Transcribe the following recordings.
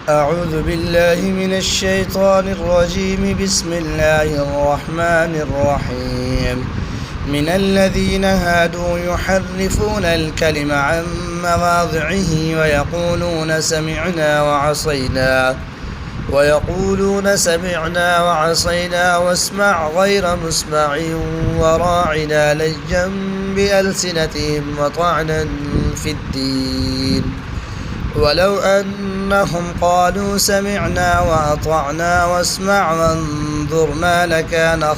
أعوذ بالله من الشيطان الرجيم. بسم الله الرحمن الرحيم. من الذين هادوا يحرفون الكلم عن مواضعه ويقولون سمعنا وعصينا واسمع غير مسمع وراعنا لجا بألسنتهم وطعنا في الدين. ولو أنهم قالوا سمعنا وأطعنا واسمع وانظرنا لكان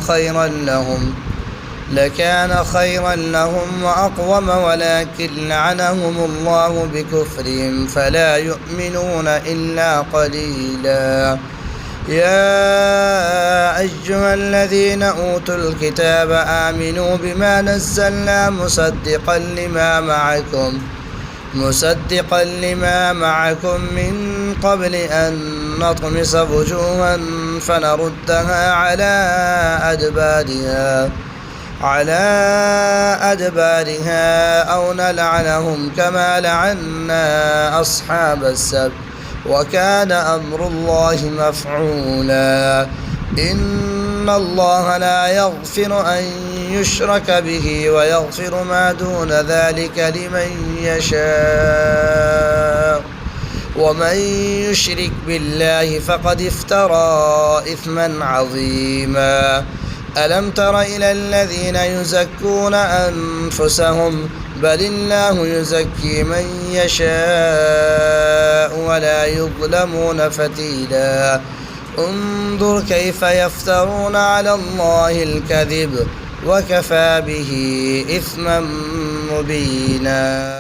خيرا لهم وأقوم، ولكن لعنهم الله بكفرهم فلا يؤمنون إلا قليلا. يا أيها الذين أوتوا الكتاب آمنوا بما نزلنا مصدقا لما معكم من قبل أن نطمس وجوها فنردها على أدبارها أو نلعنهم كما لعنا أصحاب السبت، وكان أمر الله مفعولا. إن الله لا يغفر أن يشرك به ويغفر ما دون ذلك لمن يشاء، ومن يشرك بالله فقد افترى إثما عظيما. ألم تر إلى الذين يزكون أنفسهم؟ بل الله يزكي من يشاء ولا يظلمون فتيلا. انظر كيف يفترون على الله الكذب وكفى به إثما مبينا.